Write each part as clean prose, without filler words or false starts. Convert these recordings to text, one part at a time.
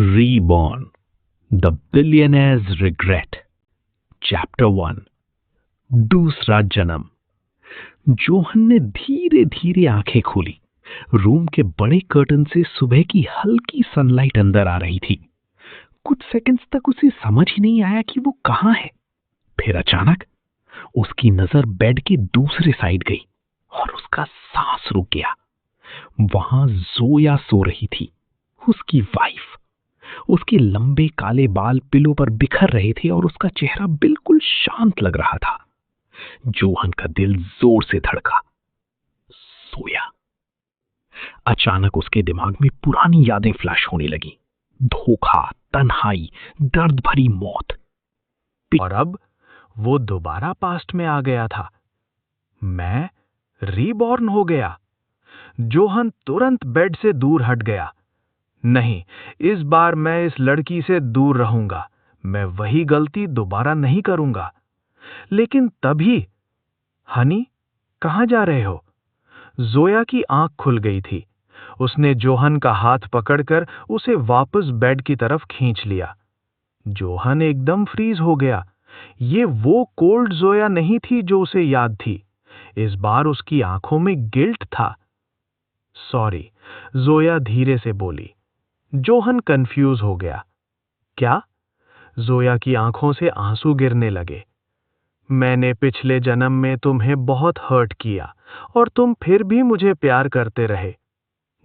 Reborn, The Billionaire's Regret, chapter 1। दूसरा जन्म। Johan ने धीरे धीरे आंखें खोली। रूम के बड़े कर्टन से सुबह की हल्की सनलाइट अंदर आ रही थी। कुछ सेकंड्स तक उसे समझ ही नहीं आया कि वो कहाँ है। फिर अचानक उसकी नजर बेड के दूसरे साइड गई और उसका सांस रुक गया। वहां जोया सो रही थी, उसकी वाइफ। उसके लंबे काले बाल पिलो पर बिखर रहे थे और उसका चेहरा बिल्कुल शांत लग रहा था। जोहन का दिल जोर से धड़का। सोया। अचानक उसके दिमाग में पुरानी यादें फ्लैश होने लगी। धोखा, तन्हाई, दर्द भरी मौत। और अब वो दोबारा पास्ट में आ गया था। मैं रीबॉर्न हो गया। जोहन तुरंत बेड से दूर हट गया। नहीं, इस बार मैं इस लड़की से दूर रहूंगा। मैं वही गलती दोबारा नहीं करूंगा। लेकिन तभी, हनी, कहां जा रहे हो? जोया की आंख खुल गई थी। उसने जोहन का हाथ पकड़कर उसे वापस बेड की तरफ खींच लिया। जोहन एकदम फ्रीज हो गया। ये वो कोल्ड जोया नहीं थी जो उसे याद थी। इस बार उसकी आंखों में गिल्ट था। सॉरी, जोया धीरे से बोली। जोहन कंफ्यूज हो गया। क्या? जोया की आंखों से आंसू गिरने लगे। मैंने पिछले जन्म में तुम्हें बहुत हर्ट किया और तुम फिर भी मुझे प्यार करते रहे।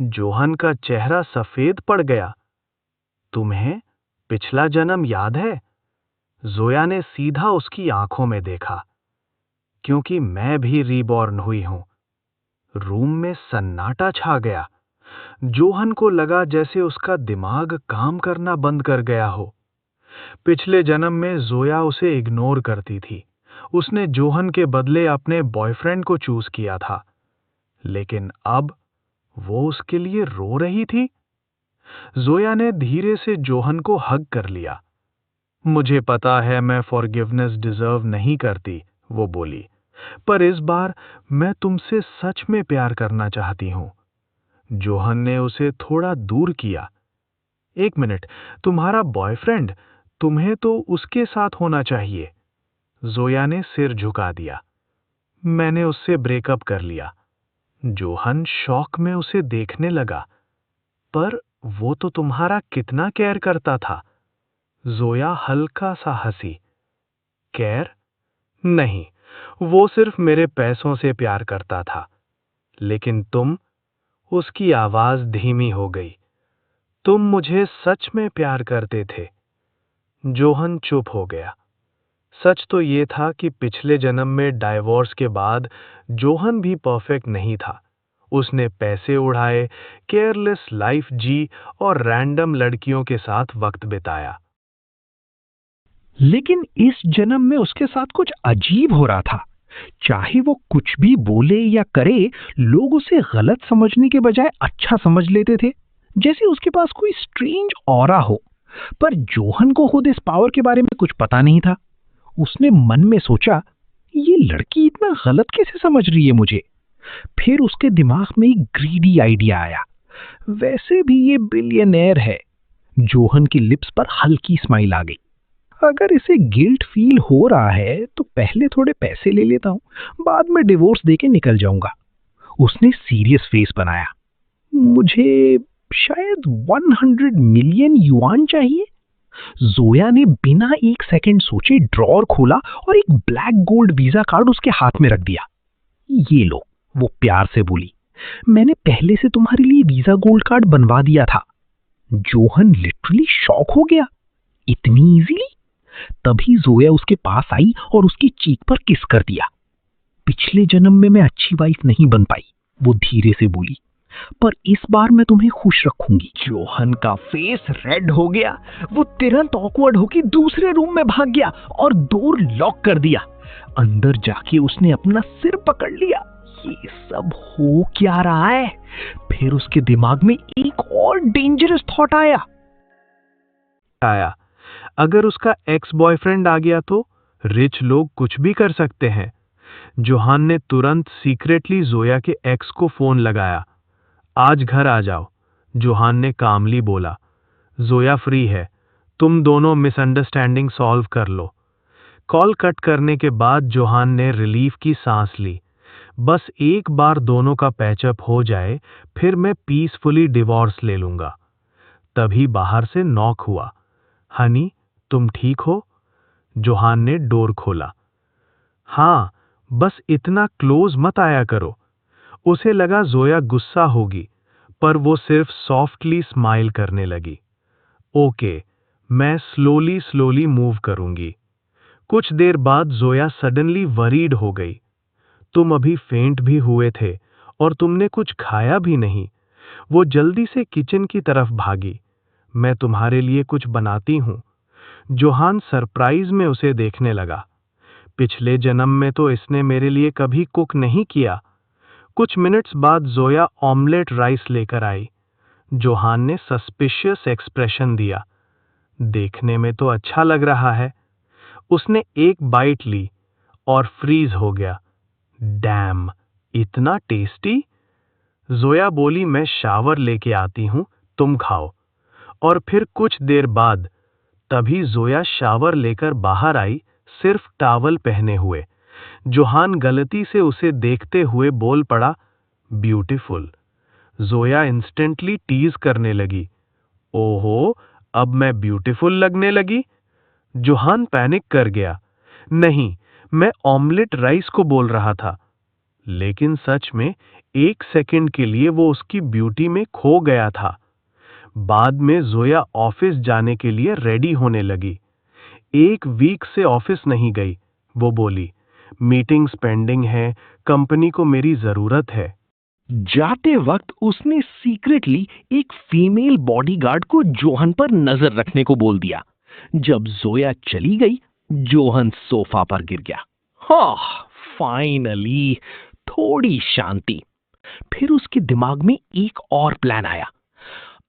जोहन का चेहरा सफेद पड़ गया। तुम्हें पिछला जन्म याद है? जोया ने सीधा उसकी आंखों में देखा। क्योंकि मैं भी रीबॉर्न हुई हूं। रूम में सन्नाटा छा गया। जोहन को लगा जैसे उसका दिमाग काम करना बंद कर गया हो। पिछले जन्म में जोया उसे इग्नोर करती थी। उसने जोहन के बदले अपने बॉयफ्रेंड को चूज किया था। लेकिन अब वो उसके लिए रो रही थी। जोया ने धीरे से जोहन को हग कर लिया। मुझे पता है मैं फॉरगिवनेस डिजर्व नहीं करती, वो बोली, पर इस बार मैं तुमसे सच में प्यार करना चाहती हूं। जोहन ने उसे थोड़ा दूर किया। एक मिनट, तुम्हारा बॉयफ्रेंड? तुम्हें तो उसके साथ होना चाहिए। जोया ने सिर झुका दिया। मैंने उससे ब्रेकअप कर लिया। जोहन शॉक में उसे देखने लगा। पर वो तो तुम्हारा कितना केयर करता था। जोया हल्का सा हंसी। केयर? नहीं, वो सिर्फ मेरे पैसों से प्यार करता था। लेकिन तुम? उसकी आवाज धीमी हो गई। तुम मुझे सच में प्यार करते थे। जोहन चुप हो गया। सच तो ये था कि पिछले जन्म में डाइवोर्स के बाद जोहन भी परफेक्ट नहीं था। उसने पैसे उड़ाए, केयरलेस लाइफ जी और रैंडम लड़कियों के साथ वक्त बिताया। लेकिन इस जन्म में उसके साथ कुछ अजीब हो रहा था। चाहे वो कुछ भी बोले या करे, लोग उसे गलत समझने के बजाय अच्छा समझ लेते थे, जैसे उसके पास कोई स्ट्रेंज ऑरा हो। पर जोहन को खुद इस पावर के बारे में कुछ पता नहीं था। उसने मन में सोचा, ये लड़की इतना गलत कैसे समझ रही है मुझे। फिर उसके दिमाग में एक ग्रीडी आइडिया आया। वैसे भी ये बिलियनेयर है। जोहन की लिप्स पर हल्की स्माइल आ गई। अगर इसे गिल्ट फील हो रहा है तो पहले थोड़े पैसे ले लेता हूं, बाद में डिवोर्स देके निकल जाऊंगा। उसने सीरियस फेस बनाया। मुझे शायद 100 मिलियन युआन चाहिए। जोया ने बिना एक सेकंड सोचे ड्रॉर खोला और एक ब्लैक गोल्ड वीजा कार्ड उसके हाथ में रख दिया। ये लो, वो प्यार से बोली। मैंने पहले से तुम्हारे लिए वीजा गोल्ड कार्ड बनवा दिया था। जोहन लिटरली शॉक हो गया। इतनी इजीली? तभी जोया उसके पास आई और उसकी चीक पर किस कर दिया। पिछले जन्म में मैं अच्छी वाइफ नहीं बन पाई, वो धीरे से बोली, पर इस बार मैं तुम्हें खुश रखूंगी। जोहन का फेस रेड हो गया। वो तुरंत ऑकवर्ड होकर दूसरे रूम में भाग गया और डोर लॉक कर दिया। अंदर जाके उसने अपना सिर पकड़ लिया। ये सब हो क्या रहा है? फिर उसके दिमाग में एक और डेंजरस थॉट आया। अगर उसका एक्स बॉयफ्रेंड आ गया तो? रिच लोग कुछ भी कर सकते हैं। जोहन ने तुरंत सीक्रेटली जोया के एक्स को फोन लगाया। आज घर आ जाओ, जोहन ने कामली बोला। जोया फ्री है, तुम दोनों मिसअंडरस्टैंडिंग सॉल्व कर लो। कॉल कट करने के बाद जोहान ने रिलीफ की सांस ली। बस एक बार दोनों का पैचअप हो जाए, फिर मैं पीसफुली डिवोर्स ले लूंगा। तभी बाहर से नॉक हुआ। हनी, तुम ठीक हो? जोहान ने डोर खोला। हाँ, बस इतना क्लोज मत आया करो। उसे लगा जोया गुस्सा होगी, पर वो सिर्फ सॉफ्टली स्माइल करने लगी। ओके, मैं स्लोली स्लोली मूव करूंगी। कुछ देर बाद जोया सडनली वरीड हो गई। तुम अभी फेंट भी हुए थे और तुमने कुछ खाया भी नहीं। वो जल्दी से किचन की तरफ भागी। मैं तुम्हारे लिए कुछ बनाती हूं। जोहान सरप्राइज में उसे देखने लगा। पिछले जन्म में तो इसने मेरे लिए कभी कुक नहीं किया। कुछ मिनट्स बाद जोया ऑमलेट राइस लेकर आई। जोहान ने सस्पिशियस एक्सप्रेशन दिया। देखने में तो अच्छा लग रहा है। उसने एक बाइट ली और फ्रीज हो गया। डैम, इतना टेस्टी। जोया बोली, मैं शावर लेके आती हूं, तुम खाओ। और फिर कुछ देर बाद तभी जोया शावर लेकर बाहर आई, सिर्फ टॉवल पहने हुए। जोहान गलती से उसे देखते हुए बोल पड़ा, ब्यूटीफुल। जोया इंस्टेंटली टीज करने लगी। ओहो, अब मैं ब्यूटीफुल लगने लगी? जोहान पैनिक कर गया। नहीं, मैं ऑमलेट राइस को बोल रहा था। लेकिन सच में एक सेकंड के लिए वो उसकी ब्यूटी में खो गया था। बाद में जोया ऑफिस जाने के लिए रेडी होने लगी। 1 वीक से ऑफिस नहीं गई। वो बोली, मीटिंग्स पेंडिंग है, कंपनी को मेरी जरूरत है। जाते वक्त उसने सीक्रेटली एक फीमेल बॉडीगार्ड को जोहन पर नजर रखने को बोल दिया। जब जोया चली गई, जोहन सोफा पर गिर गया। हाँ, फाइनली थोड़ी शांति। फिर उसके दिमाग में एक और प्लान आया।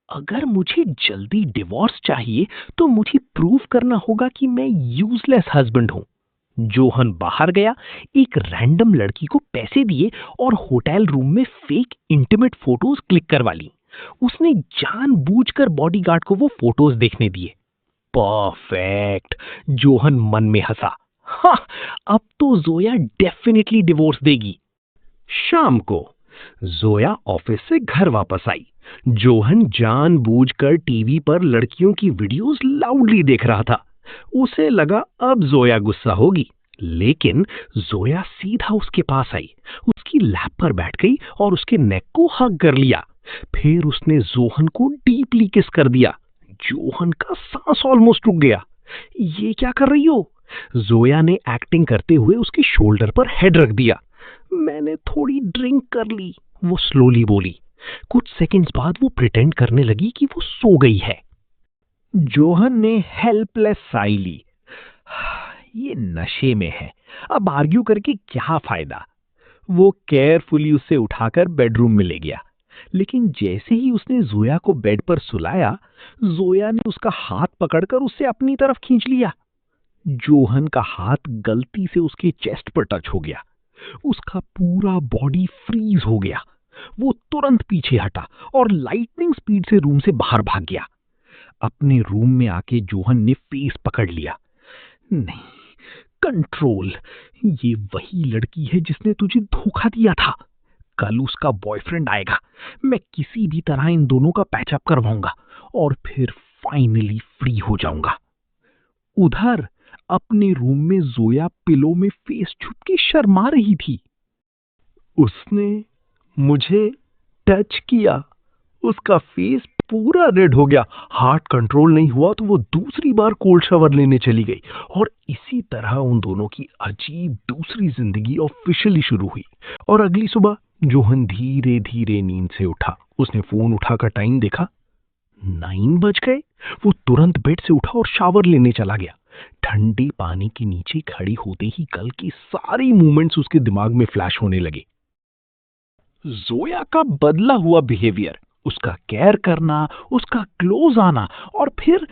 अगर मुझे जल्दी डिवोर्स चाहिए तो मुझे प्रूव करना होगा कि मैं यूजलेस हस्बैंड हूं। जोहन बाहर गया, एक रैंडम लड़की को पैसे दिए और होटल रूम में फेक इंटीमेट फोटोज क्लिक करवा ली। उसने जानबूझकर बॉडीगार्ड को वो फोटोज देखने दिए। परफेक्ट, जोहन मन में हंसा। हाँ, अब तो जोया डेफिनेटली डिवोर्स देगी। शाम को जोया ऑफिस से घर वापस आई। जोहन जानबूझकर टीवी पर लड़कियों की वीडियोस लाउडली देख रहा था। उसे लगा अब जोया गुस्सा होगी, लेकिन जोया सीधा उसके पास आई, उसकी लैप पर बैठ गई और उसके नेक को हग कर लिया। फिर उसने जोहन को डीपली किस कर दिया। जोहन का सांस ऑलमोस्ट रुक गया। ये क्या कर रही हो? जोया ने एक्टिंग करते हुए उसके शोल्डर पर हेड रख दिया। मैंने थोड़ी ड्रिंक कर ली, वो स्लोली बोली। कुछ सेकंड्स बाद वो प्रिटेंड करने लगी कि वो सो गई है। जोहन ने हेल्पलेस साई ली। ये नशे में है, अब आर्ग्यू करके क्या फायदा। वो केयरफुली उसे उठाकर बेडरूम में ले गया। लेकिन जैसे ही उसने जोया को बेड पर सुलाया, जोया ने उसका हाथ पकड़कर उसे अपनी तरफ खींच लिया। जोहन का हाथ गलती से उसके चेस्ट पर टच हो गया। उसका पूरा बॉडी फ्रीज हो गया। वो तुरंत पीछे हटा और लाइटनिंग स्पीड से रूम से बाहर भाग गया। अपने रूम में आके जोहन ने फेस पकड़ लिया। नहीं, कंट्रोल। ये वही लड़की है जिसने तुझे धोखा दिया था। कल उसका बॉयफ्रेंड आएगा। मैं किसी भी तरह इन दोनों का पैचअप करवाऊंगा और फिर फाइनली फ्री हो जाऊंगा। उधर अपने रूम में जोया पिलो में फेस छुप के शर्मा रही थी। उसने मुझे टच किया। उसका फेस पूरा रेड हो गया। हार्ट कंट्रोल नहीं हुआ तो वो दूसरी बार कोल्ड शावर लेने चली गई और इसी तरह उन दोनों की अजीब दूसरी जिंदगी ऑफिशियली शुरू हुई। और अगली सुबह जोहन धीरे धीरे नींद से उठा। उसने फोन उठाकर टाइम देखा, 9 बज गए। वो तुरंत बेड से उठा और शावर लेने चला गया। ठंडे पानी के नीचे खड़ी होते ही कल की सारी मूवमेंट्स उसके दिमाग में फ्लैश होने लगे। जोया का बदला हुआ बिहेवियर, उसका केयर करना, उसका क्लोज आना, और फिर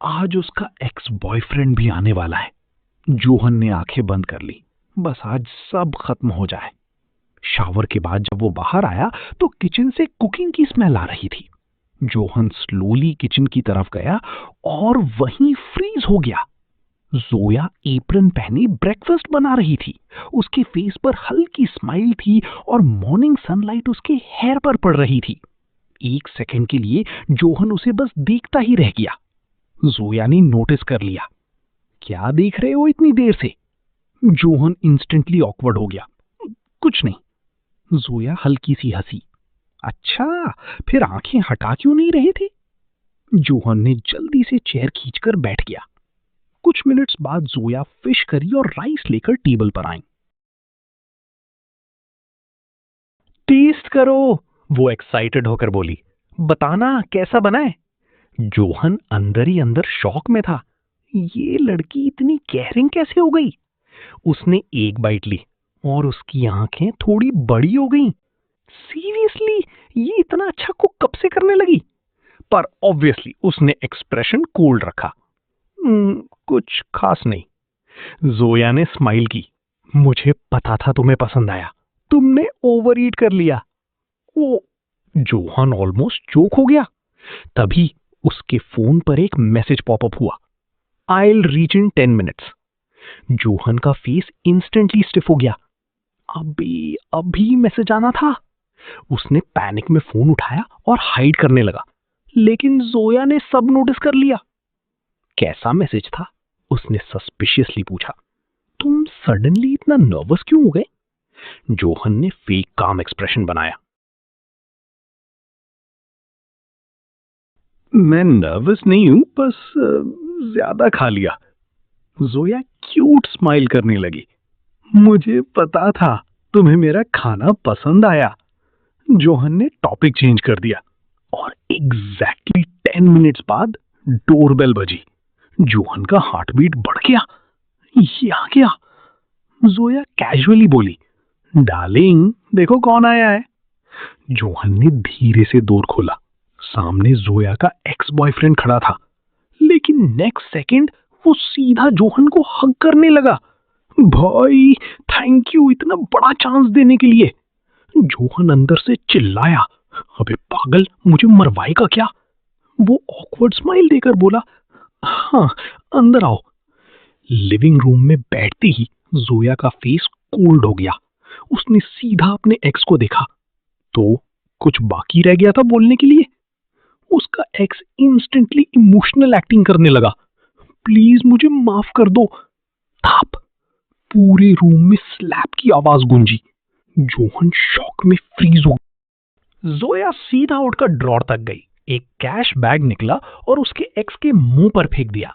आज उसका एक्स बॉयफ्रेंड भी आने वाला है। जोहन ने आंखें बंद कर ली, बस आज सब खत्म हो जाए। शावर के बाद जब वो बाहर आया तो किचन से कुकिंग की स्मेल आ रही थी। जोहन स्लोली किचन की तरफ गया और वहीं फ्रीज हो गया। जोया एप्रन पहने ब्रेकफास्ट बना रही थी। उसके फेस पर हल्की स्माइल थी और मॉर्निंग सनलाइट उसके हेयर पर पड़ रही थी। एक सेकंड के लिए जोहन उसे बस देखता ही रह गया। जोया ने नोटिस कर लिया। क्या देख रहे हो इतनी देर से? जोहन इंस्टेंटली ऑकवर्ड हो गया। कुछ नहीं। जोया हल्की सी हंसी। अच्छा, फिर आंखें हटा क्यों नहीं रहे थे? जोहन ने जल्दी से चेयर खींचकर बैठ गया। कुछ मिनट्स बाद जोया फिश करी और राइस लेकर टेबल पर आई। टेस्ट करो, वो एक्साइटेड होकर बोली। बताना कैसा बना है? जोहन अंदर ही अंदर शॉक में था। ये लड़की इतनी केयरिंग कैसे हो गई? उसने एक बाइट ली और उसकी आंखें थोड़ी बड़ी हो गईं। सीरियसली, ये इतना अच्छा कुक कब से करने लगी? पर ऑब्वियसली उसने एक्सप्रेशन कोल्ड रखा। कुछ खास नहीं। जोया ने स्माइल की। मुझे पता था तुम्हें पसंद आया। तुमने ओवर ईट कर लिया। ओ, जोहन ऑलमोस्ट चोक हो गया। तभी उसके फोन पर एक मैसेज पॉपअप हुआ। I will reach in 10 minutes. Johan का फेस इंस्टेंटली स्टिफ हो गया। अभी अभी मैसेज आना था। उसने पैनिक में फोन उठाया और हाइड करने लगा, लेकिन जोया ने सब नोटिस कर लिया। कैसा मैसेज था? उसने सस्पिशियसली पूछा। तुम सडनली इतना नर्वस क्यों हो गए? जोहन ने फेक काम एक्सप्रेशन बनाया। मैं नर्वस नहीं हूं, बस ज्यादा खा लिया। जोया क्यूट स्माइल करने लगी। मुझे पता था तुम्हें मेरा खाना पसंद आया। जोहन ने टॉपिक चेंज कर दिया और एग्जैक्टली 10 मिनट्स बाद डोरबेल बजी। जोहन का हार्ट बीट बढ़ गया। ये आ गया। जोया कैजुअली बोली, डार्लिंग देखो कौन आया है। जोहन ने धीरे से डोर खोला। सामने जोया का एक्स बॉयफ्रेंड खड़ा था, लेकिन नेक्स्ट सेकंड वो सीधा जोहन को हग करने लगा। भाई, थैंक यू इतना बड़ा चांस देने के लिए। जोहन अंदर से चिल्लाया, अबे पागल, मुझे मरवाएगा क्या? वो ऑकवर्ड स्माइल देकर बोला, हाँ, अंदर आओ। लिविंग रूम में बैठते ही जोया का फेस कोल्ड हो गया। उसने सीधा अपने एक्स को देखा तो कुछ बाकी रह गया था बोलने के लिए। उसका एक्स इंस्टेंटली इमोशनल एक्टिंग करने लगा। प्लीज मुझे माफ कर दो। थाप। पूरे रूम में स्लैप की आवाज गूंजी। जोहन शॉक में फ्रीज हो गया। जोया सीधा उठकर ड्रॉर तक गई। एक कैश बैग निकला और उसके एक्स के मुंह पर फेंक दिया।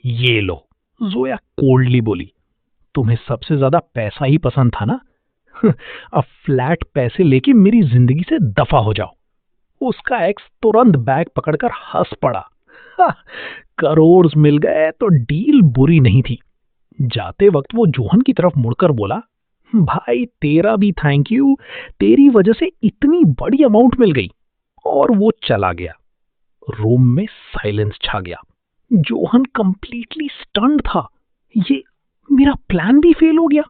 ये लो, जोया कोल्डली बोली। तुम्हें सबसे ज्यादा पैसा ही पसंद था ना? अब फ्लैट पैसे लेके मेरी जिंदगी से दफा हो जाओ। उसका एक्स तुरंत बैग पकड़कर हंस पड़ा। करोड़ मिल गए तो डील बुरी नहीं थी। जाते वक्त वो जोहन की तरफ मुड़कर बोला, भाई तेरा भी थैंक यू, तेरी वजह से इतनी बड़ी अमाउंट मिल गई। और वो चला गया। रूम में साइलेंस छा गया। जोहन कंप्लीटली स्टन्ड था। ये मेरा प्लान भी फेल हो गया।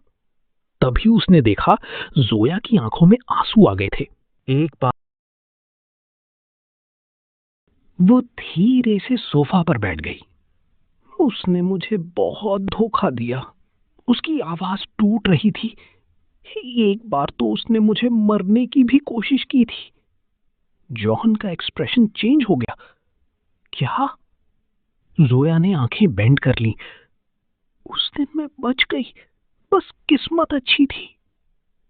तभी उसने देखा जोया की आंखों में आंसू आ गए थे। एक बार वो धीरे से सोफा पर बैठ गई। उसने मुझे बहुत धोखा दिया। उसकी आवाज टूट रही थी। एक बार तो उसने मुझे मरने की भी कोशिश की थी। जॉन का एक्सप्रेशन चेंज हो गया। क्या? जोया ने आंखें बेंड कर ली। उस दिन मैं बच गई, बस किस्मत अच्छी थी।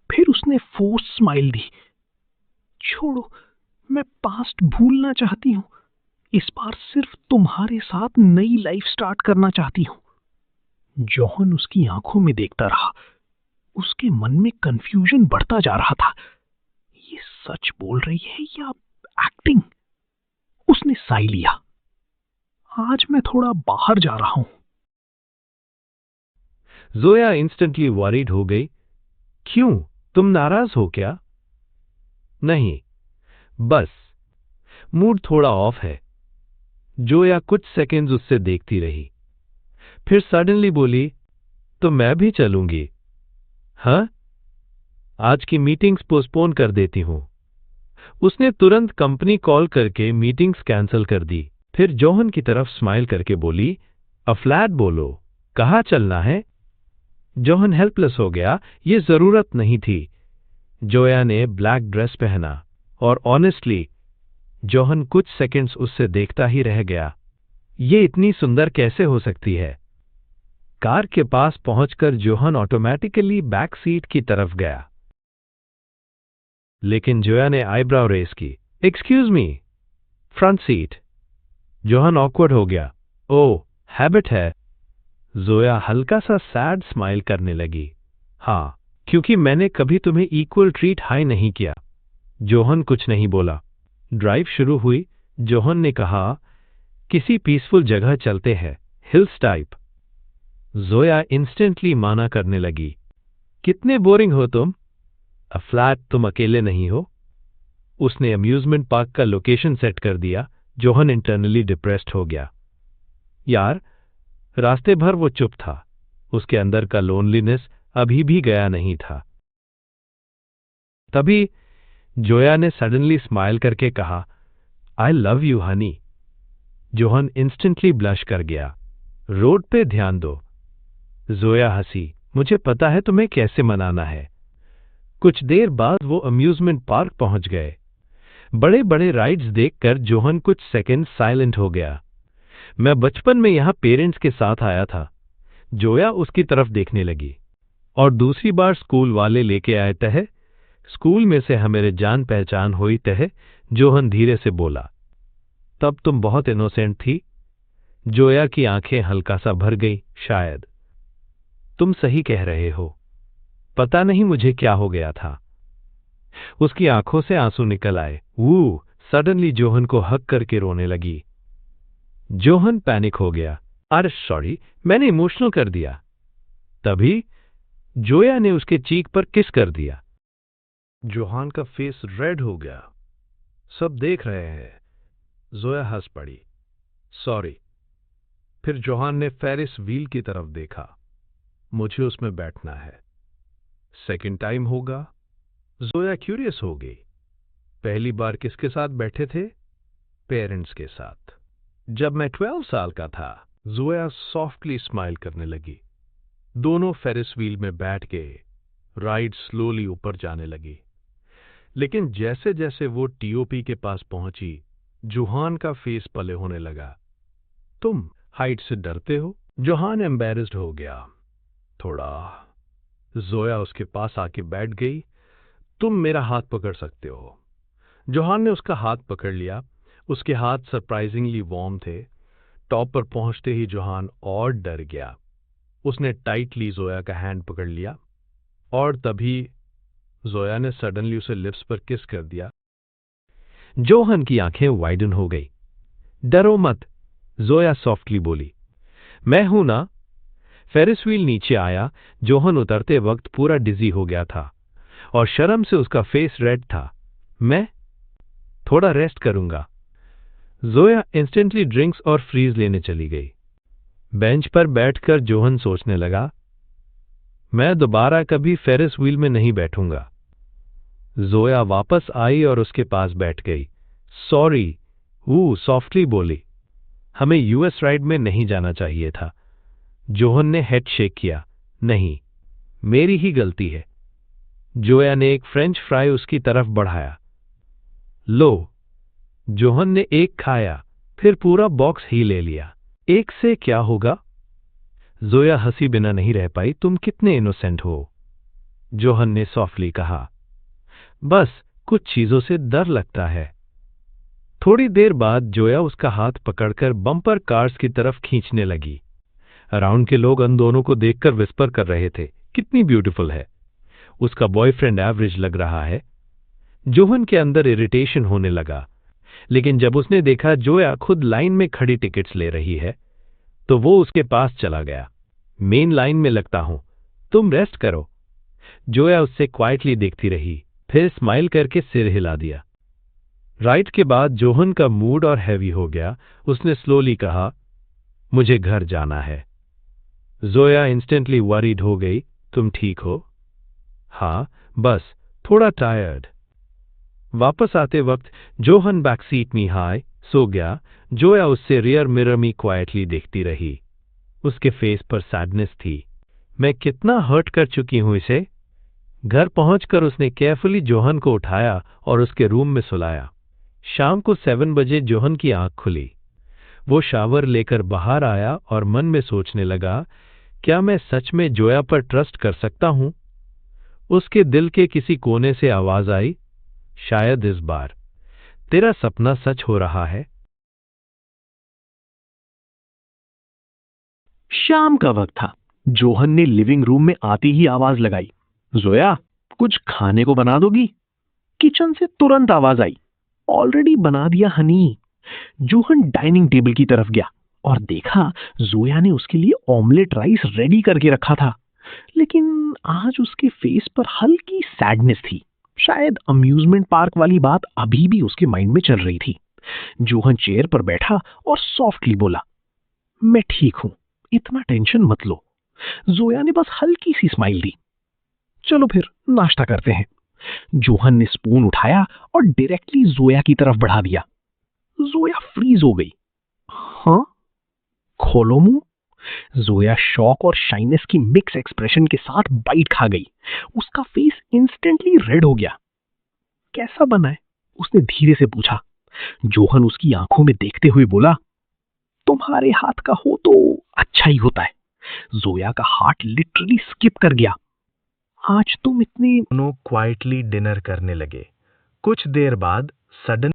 फिर उसने फोर्स स्माइल दी। छोड़ो, मैं पास्ट भूलना चाहती हूँ। इस बार सिर्फ तुम्हारे साथ नई लाइफ स्टार्ट करना चाहती हूँ। जॉन उसकी आंखों में देखता रहा। उसके मन में कंफ्यूजन बढ़ता जा रहा था। ये सच बोल रही है या एक्टिंग? उसने साई लिया। आज मैं थोड़ा बाहर जा रहा हूं। जोया इंस्टेंटली वरीड हो गई। क्यों, तुम नाराज हो क्या? नहीं, बस मूड थोड़ा ऑफ है। जोया कुछ सेकंड्स उससे देखती रही, फिर सडनली बोली, तो मैं भी चलूंगी। हाँ, आज की मीटिंग्स पोस्टपोन कर देती हूं। उसने तुरंत कंपनी कॉल करके मीटिंग्स कैंसिल कर दी। फिर जोहन की तरफ स्माइल करके बोली, अ फ्लैट बोलो, कहाँ चलना है? जोहन हेल्पलेस हो गया। ये जरूरत नहीं थी। जोया ने ब्लैक ड्रेस पहना और ऑनेस्टली जोहन कुछ सेकंड्स उससे देखता ही रह गया। ये इतनी सुंदर कैसे हो सकती है? कार के पास पहुंचकर जोहन ऑटोमेटिकली बैक सीट की तरफ गया, लेकिन जोया ने आईब्राउ रेस की। Excuse me, front seat. Johan awkward हो गया। ओह, हैबिट है। जोया हल्का सा सैड स्माइल करने लगी। हाँ, क्योंकि मैंने कभी तुम्हें इक्वल ट्रीट हाई नहीं किया। जोहन कुछ नहीं बोला। ड्राइव शुरू हुई। जोहन ने कहा, किसी पीसफुल जगह चलते हैं, हिल्स टाइप। जोया इंस्टेंटली माना करने लगी। कितने बोरिंग हो तुम। अ फ्लैट, तुम अकेले नहीं हो। उसने अम्यूजमेंट पार्क का लोकेशन सेट कर दिया। जोहन इंटरनली डिप्रेस्ड हो गया। यार, रास्ते भर वो चुप था। उसके अंदर का लोनलीनेस अभी भी गया नहीं था। तभी जोया ने सडनली स्माइल करके कहा, I love you Honey. Johan instantly blush कर गया। रोड पे ध्यान दो। जोया हंसी, मुझे पता है तुम्हें कैसे मनाना है। कुछ देर बाद वो अम्यूजमेंट पार्क पहुंच गए। बड़े बड़े राइड्स देखकर जोहन कुछ सेकंड साइलेंट हो गया। मैं बचपन में यहां पेरेंट्स के साथ आया था। जोया उसकी तरफ देखने लगी। और दूसरी बार स्कूल वाले लेके आए तह। स्कूल में से हमेरे जान पहचान हुई तह। जोहन धीरे से बोला, तब तुम बहुत इनोसेंट थी। जोया की आंखें हल्का सा भर गई। शायद। तुम सही कह रहे हो। पता नहीं मुझे क्या हो गया था। उसकी आंखों से आंसू निकल आए। वो सडनली जोहन को हक करके रोने लगी। जोहन पैनिक हो गया। अरे सॉरी, मैंने इमोशनल कर दिया। तभी जोया ने उसके चीक पर किस कर दिया। जोहन का फेस रेड हो गया। सब देख रहे हैं। जोया हंस पड़ी। सॉरी। फिर जोहन ने फेरिस व्हील की तरफ देखा। मुझे उसमें बैठना है। सेकंड टाइम होगा। जोया क्यूरियस हो गई। पहली बार किसके साथ बैठे थे? पेरेंट्स के साथ। जब मैं 12 साल का था। जोया सॉफ्टली स्माइल करने लगी। दोनों फेरिस व्हील में बैठ गए। राइड स्लोली ऊपर जाने लगी। लेकिन जैसे जैसे वो टीओपी के पास पहुंची, जोहन का फेस पले होने लगा। तुम हाइट से डरते हो? जोहन एम्बैरेस्ड हो गया। थोड़ा। जोया उसके पास आके बैठ गई। तुम मेरा हाथ पकड़ सकते हो। जोहन ने उसका हाथ पकड़ लिया। उसके हाथ सरप्राइजिंगली वार्म थे। टॉप पर पहुंचते ही जोहन और डर गया। उसने टाइटली जोया का हैंड पकड़ लिया और तभी जोया ने सडनली उसे लिप्स पर किस कर दिया। जोहन की आंखें वाइडन हो गई। डरो मत, जोया सॉफ्टली बोली। मैं हूं ना। फेरिस व्हील नीचे आया। जोहन उतरते वक्त पूरा डिजी हो गया था और शर्म से उसका फेस रेड था। मैं थोड़ा रेस्ट करूंगा। जोया इंस्टेंटली ड्रिंक्स और फ्रीज लेने चली गई। बेंच पर बैठकर जोहन सोचने लगा, मैं दोबारा कभी फेरिस व्हील में नहीं बैठूंगा। जोया वापस आई और उसके पास बैठ गई। सॉरी, वो सॉफ्टली बोली। हमें यूएस राइड में नहीं जाना चाहिए था। जोहन ने हेड शेक किया। नहीं, मेरी ही गलती है। जोया ने एक फ्रेंच फ्राई उसकी तरफ बढ़ाया। लो। जोहन ने एक खाया, फिर पूरा बॉक्स ही ले लिया। एक से क्या होगा? जोया हंसी बिना नहीं रह पाई। तुम कितने इनोसेंट हो। जोहन ने सॉफ्टली कहा, बस कुछ चीजों से डर लगता है। थोड़ी देर बाद जोया उसका हाथ पकड़कर बम्पर कार्स की तरफ खींचने लगी। अराउंड के लोग उन दोनों को देखकर विस्पर कर रहे थे, कितनी ब्यूटीफुल है। उसका बॉयफ्रेंड एवरेज लग रहा है। जोहन के अंदर इरिटेशन होने लगा, लेकिन जब उसने देखा जोया खुद लाइन में खड़ी टिकट्स ले रही है, तो वो उसके पास चला गया। मेन लाइन में लगता हूं, तुम रेस्ट करो। जोया उससे क्वाइटली देखती रही, फिर स्माइल करके सिर हिला दिया। राइड के बाद जोहन का मूड और हैवी हो गया। उसने स्लोली कहा, मुझे घर जाना है। जोया इंस्टेंटली वरीड हो गई। तुम ठीक हो? हाँ, बस थोड़ा टायर्ड। वापस आते वक्त जोहन बैक सीट में हाय सो गया। जोया उससे रियर मिरर में क्वाइटली देखती रही। उसके फेस पर सैडनेस थी। मैं कितना हर्ट कर चुकी हूं इसे। घर पहुंचकर उसने केयरफुली जोहन को उठाया और उसके रूम में सुलाया। शाम को 7 बजे जोहन की आंख खुली। वो शावर लेकर बाहर आया और मन में सोचने लगा, क्या मैं सच में जोया पर ट्रस्ट कर सकता हूं? उसके दिल के किसी कोने से आवाज आई, शायद इस बार तेरा सपना सच हो रहा है। शाम का वक्त था। जोहन ने लिविंग रूम में आते ही आवाज लगाई, जोया कुछ खाने को बना दोगी? किचन से तुरंत आवाज आई, ऑलरेडी बना दिया हनी। जोहन डाइनिंग टेबल की तरफ गया और देखा जोया ने उसके लिए ऑमलेट राइस रेडी करके रखा था, लेकिन आज उसके फेस पर हल्की सैडनेस थी। शायद अम्यूजमेंट पार्क वाली बात अभी भी उसके माइंड में चल रही थी। जोहन चेयर पर बैठा और सॉफ्टली बोला, मैं ठीक हूं, इतना टेंशन मत लो। जोया ने बस हल्की सी स्माइल दी। चलो फिर नाश्ता करते हैं। जोहन ने स्पून उठाया और डायरेक्टली जोया की तरफ बढ़ा दिया। जोया फ्रीज हो गई। हाँ, खोलो मुंह। जोया शॉक और शाइनेस की मिक्स एक्सप्रेशन के साथ बाइट खा गई। उसका फेस इंस्टेंटली रेड हो गया। कैसा बना है? उसने धीरे से पूछा। जोहन उसकी आंखों में देखते हुए बोला, तुम्हारे हाथ का हो तो अच्छा ही होता है। जोया का हार्ट लिटरली स्किप कर गया। आज तुम इतने। दोनों क्वाइटली डिनर करने लगे। कुछ देर बाद सडन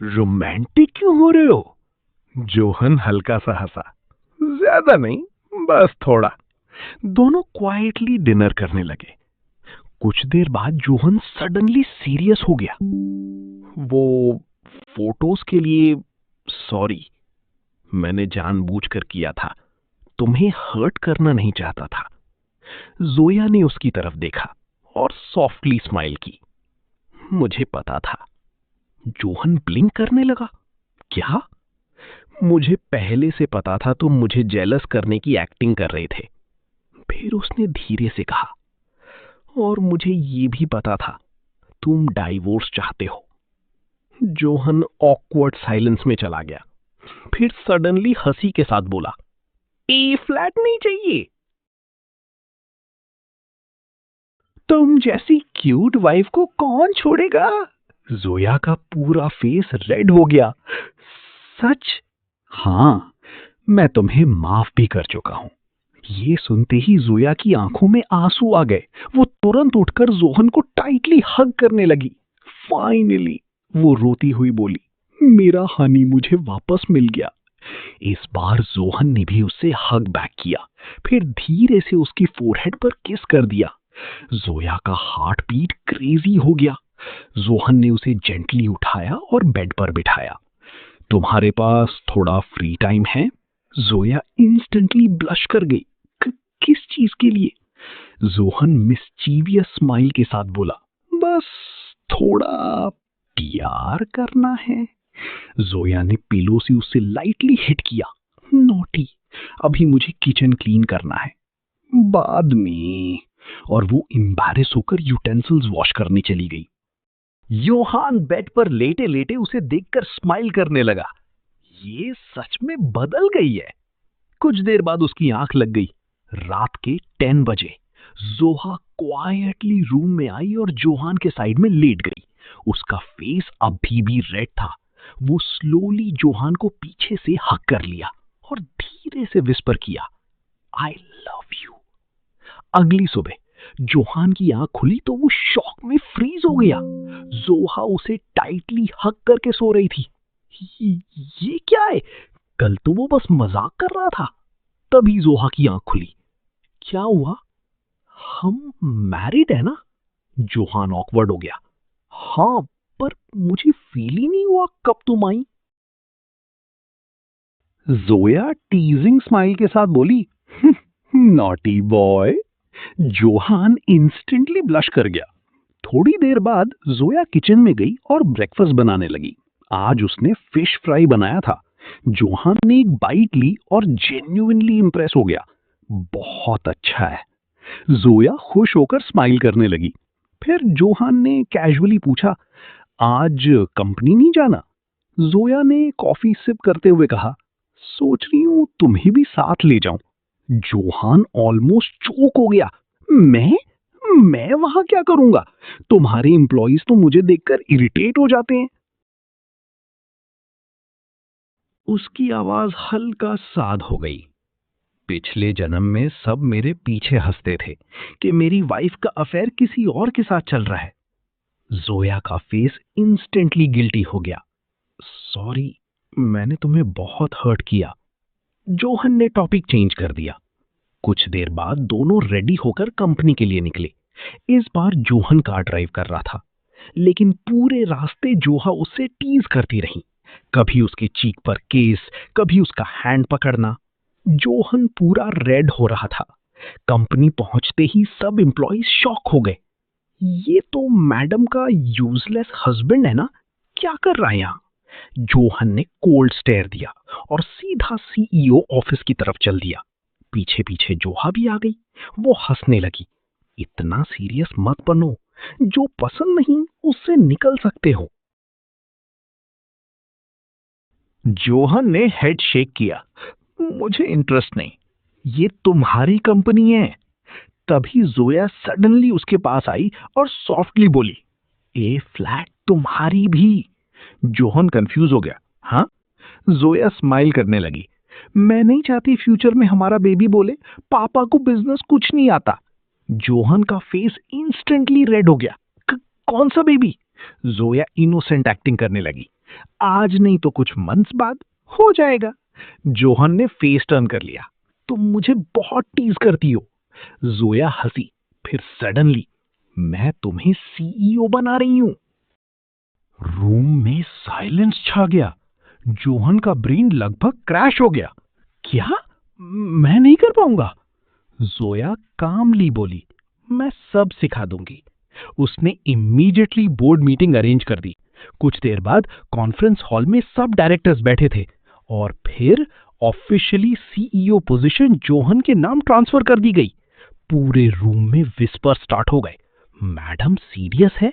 रोमांटिक क्यों हो रहे हो? जोहन हल्का सा हंसा। ज्यादा नहीं, बस थोड़ा। दोनों क्वाइटली डिनर करने लगे। कुछ देर बाद जोहन सडनली सीरियस हो गया। वो फोटोज के लिए सॉरी, मैंने जानबूझकर किया था, तुम्हें हर्ट करना नहीं चाहता था। जोया ने उसकी तरफ देखा और सॉफ्टली स्माइल की। मुझे पता था। जोहन ब्लिंक करने लगा। क्या? मुझे पहले से पता था तुम मुझे जेलस करने की एक्टिंग कर रहे थे। फिर उसने धीरे से कहा, और मुझे ये भी पता था तुम डाइवोर्स चाहते हो। जोहन ऑकवर्ड साइलेंस में चला गया। फिर सडनली हंसी के साथ बोला, ए फ्लैट नहीं चाहिए। तुम जैसी क्यूट वाइफ को कौन छोड़ेगा? जोया का पूरा फेस रेड हो गया। सच? हाँ, मैं तुम्हें माफ भी कर चुका हूं। ये सुनते ही जोया की आंखों में आंसू आ गए। वो तुरंत उठकर जोहन को टाइटली हग करने लगी। फाइनली वो रोती हुई बोली, मेरा हनी मुझे वापस मिल गया। इस बार जोहन ने भी उससे हग बैक किया, फिर धीरे से उसकी फोरहेड पर किस कर दिया। जोया का हार्ट बीट क्रेजी हो गया। जोहन ने उसे जेंटली उठाया और बेड पर बिठाया। तुम्हारे पास थोड़ा फ्री टाइम है? जोया इंस्टेंटली ब्लश कर गई। किस चीज के लिए? जोहन मिस्चीवियस स्माइल के साथ बोला, बस थोड़ा प्यार करना है। जोया ने पिलो से उसे लाइटली हिट किया। नॉटी, अभी मुझे किचन क्लीन करना है, बाद में। और वो एम्बैरेस होकर यूटेंसिल्स वॉश करने चली गई। योहान बेड पर लेटे लेटे उसे देखकर स्माइल करने लगा। ये सच में बदल गई है। कुछ देर बाद उसकी आंख लग गई। रात के 10 बजे जोहा क्वाइटली रूम में आई और जोहान के साइड में लेट गई। उसका फेस अभी भी रेड था। वो स्लोली जोहान को पीछे से हक कर लिया और धीरे से विस्पर किया, आई लव यू। अगली सुबह जोहान की आंख खुली तो वो शॉक में फ्रीज हो गया। जोहा उसे टाइटली हक करके सो रही थी। ये क्या है? कल तो वो बस मजाक कर रहा था। तभी जोहा की आंख खुली। क्या हुआ? हम मैरिड है ना? जोहान ऑकवर्ड हो गया। हाँ, पर मुझे फील ही नहीं हुआ कब तुम आई। जोया टीजिंग स्माइल के साथ बोली, naughty boy. Johan instantly blush कर गया। थोड़ी देर बाद जोया किचन में गई और ब्रेकफास्ट बनाने लगी। आज उसने फिश फ्राई बनाया था। जोहान ने एक बाइट ली और जेन्युइनली इंप्रेस हो गया। बहुत अच्छा है। जोया खुश होकर स्माइल करने लगी। फिर जोहान ने कैजुअली पूछा, आज कंपनी नहीं जाना? जोया ने कॉफी सिप करते हुए कहा, सोच रही हूं तुम्हें भी साथ ले जाऊं। जोहान ऑलमोस्ट चोक हो गया। मैं वहां क्या करूंगा? तुम्हारे एम्प्लॉइज तो मुझे देखकर इरिटेट हो जाते हैं। उसकी आवाज हल्का साद हो गई। पिछले जन्म में सब मेरे पीछे हंसते थे कि मेरी वाइफ का अफेयर किसी और के साथ चल रहा है। जोया का फेस इंस्टेंटली गिल्टी हो गया। सॉरी, मैंने तुम्हें बहुत हर्ट किया। जोहन ने टॉपिक चेंज कर दिया। कुछ देर बाद दोनों रेडी होकर कंपनी के लिए निकले। इस बार जोहन कार ड्राइव कर रहा था, लेकिन पूरे रास्ते जोहा उससे टीज करती रही। कभी उसके चीक पर केस, कभी उसका हैंड पकड़ना। जोहन पूरा रेड हो रहा था। कंपनी पहुंचते ही सब एम्प्लॉइज शॉक हो गए। ये तो मैडम का यूजलेस हस्बैंड है ना? क्या कर रहा है यहाँ? जोहन ने कोल्ड स्टेयर दिया और सीधा सीईओ ऑफिस की तरफ चल दिया। पीछे पीछे जोहा भी आ गई। वो हंसने लगी। इतना सीरियस मत बनो, जो पसंद नहीं उससे निकल सकते हो। जोहन ने हेड शेक किया। मुझे इंटरेस्ट नहीं, ये तुम्हारी कंपनी है। तभी जोया सडनली उसके पास आई और सॉफ्टली बोली, ए फ्लैट तुम्हारी भी। जोहन कंफ्यूज हो गया। हाँ? जोया स्माइल करने लगी। मैं नहीं चाहती फ्यूचर में हमारा बेबी बोले पापा को बिजनेस कुछ नहीं आता। जोहन का फेस इंस्टेंटली रेड हो गया। कौन सा बेबी? जोया इनोसेंट एक्टिंग करने लगी। आज नहीं तो कुछ मंथ्स बाद हो जाएगा। जोहन ने फेस टर्न कर लिया। तुम मुझे बहुत टीज करती हो। जोया हंसी। फिर सडनली, मैं तुम्हें सीईओ बना रही हूं। रूम में साइलेंस छा गया। जोहन का ब्रेन लगभग क्रैश हो गया। क्या? मैं नहीं कर पाऊंगा। जोया कामली बोली, मैं सब सिखा दूंगी। उसने इमीडिएटली बोर्ड मीटिंग अरेंज कर दी। कुछ देर बाद कॉन्फ्रेंस हॉल में सब डायरेक्टर्स बैठे थे और फिर ऑफिशियली सीईओ पोजीशन जोहन के नाम ट्रांसफर कर दी गई। पूरे रूम में विस्पर स्टार्ट हो गए। मैडम सीरियस है?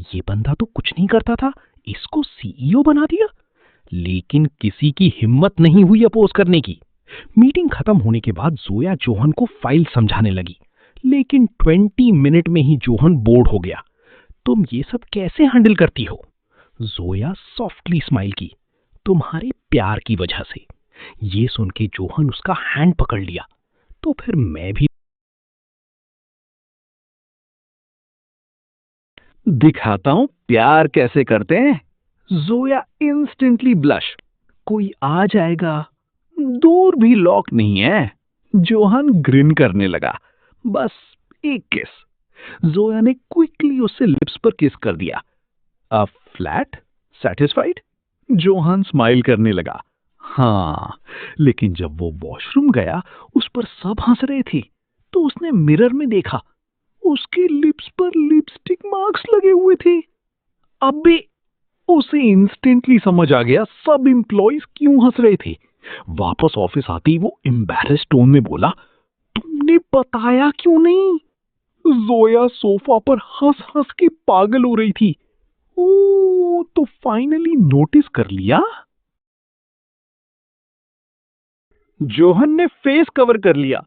ये बंदा तो कुछ नहीं करता था, इसको सीईओ बना दिया। लेकिन किसी की हिम्मत नहीं हुई अपोज करने की। मीटिंग खत्म होने के बाद जोया जोहन को फाइल समझाने लगी, लेकिन 20 मिनट में ही जोहन बोर्ड हो गया। तुम ये सब कैसे हैंडल करती हो? जोया सॉफ्टली स्माइल की। तुम्हारे प्यार की वजह से। ये सुन के जोहन उसका हैंड पकड़ लिया। तो फिर मैं भी दिखाता हूं प्यार कैसे करते हैं। Zoya instantly blush. कोई आ जाएगा। डोर भी लॉक नहीं है। जोहन ग्रिन करने लगा। बस एक किस। जोया ने क्विकली उससे लिप्स पर किस कर दिया। अब फ्लैट? सेटिस्फाइड? जोहन स्माइल करने लगा। हाँ, लेकिन जब वो वॉशरूम गया, उस पर सब हंस रहे थे, तो उसने मिरर में देखा। उसके लिप्स पर लिपस्टिक मार्क्स लगे हुए थे। अबे, उसे इंस्टेंटली समझ आ गया सब एम्प्लॉइज क्यों हंस रहे थे। वापस ऑफिस आते ही वो एम्बैरेस्ड टोन में बोला, तुमने बताया क्यों नहीं? जोया सोफा पर हंस हंस के पागल हो रही थी। ओ, तो फाइनली नोटिस कर लिया। जोहन ने फेस कवर कर लिया।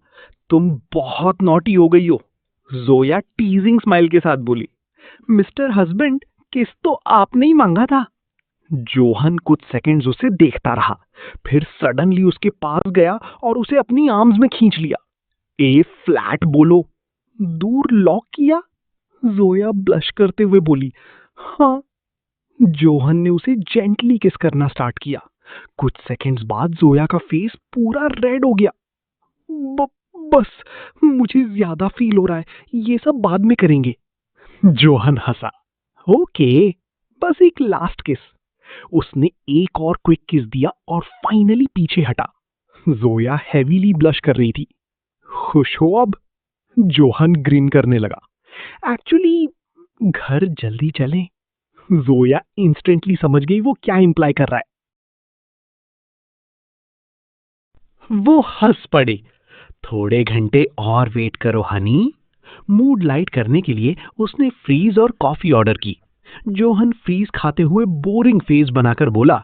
तुम बहुत नॉटी हो गई हो। जोया टीजिंग स्माइल के साथ बोली, मिस्टर हस्बैंड, किस तो आपने ही मांगा था। जोहन कुछ सेकंड्स उसे देखता रहा, फिर सडनली उसके पास गया और उसे अपनी आर्म्स में खींच लिया। ए फ्लैट बोलो। दूर लॉक किया? जोया ब्लश करते हुए बोली, हाँ। जोहन ने उसे जेंटली किस करना स्टार्ट किया। कुछ सेकंड्स बाद जोया का फेस पूरा रेड हो गया। ब, बस, मुझे ज्यादा फील हो रहा है, ये सब बाद में करेंगे। जोहन हंसा। ओके, बस एक लास्ट किस। उसने एक और क्विक किस दिया और फाइनली पीछे हटा। जोया हेवीली ब्लश कर रही थी। खुश हो अब? जोहन ग्रीन करने लगा। एक्चुअली घर जल्दी चलें। जोया इंस्टेंटली समझ गई वो क्या इंप्लाई कर रहा है। वो हंस पड़े। थोड़े घंटे और वेट करो हनी, मूड लाइट करने के लिए उसने फ्रीज और कॉफी ऑर्डर की। जोहन फ्रीज खाते हुए बोरिंग फेस बनाकर बोला,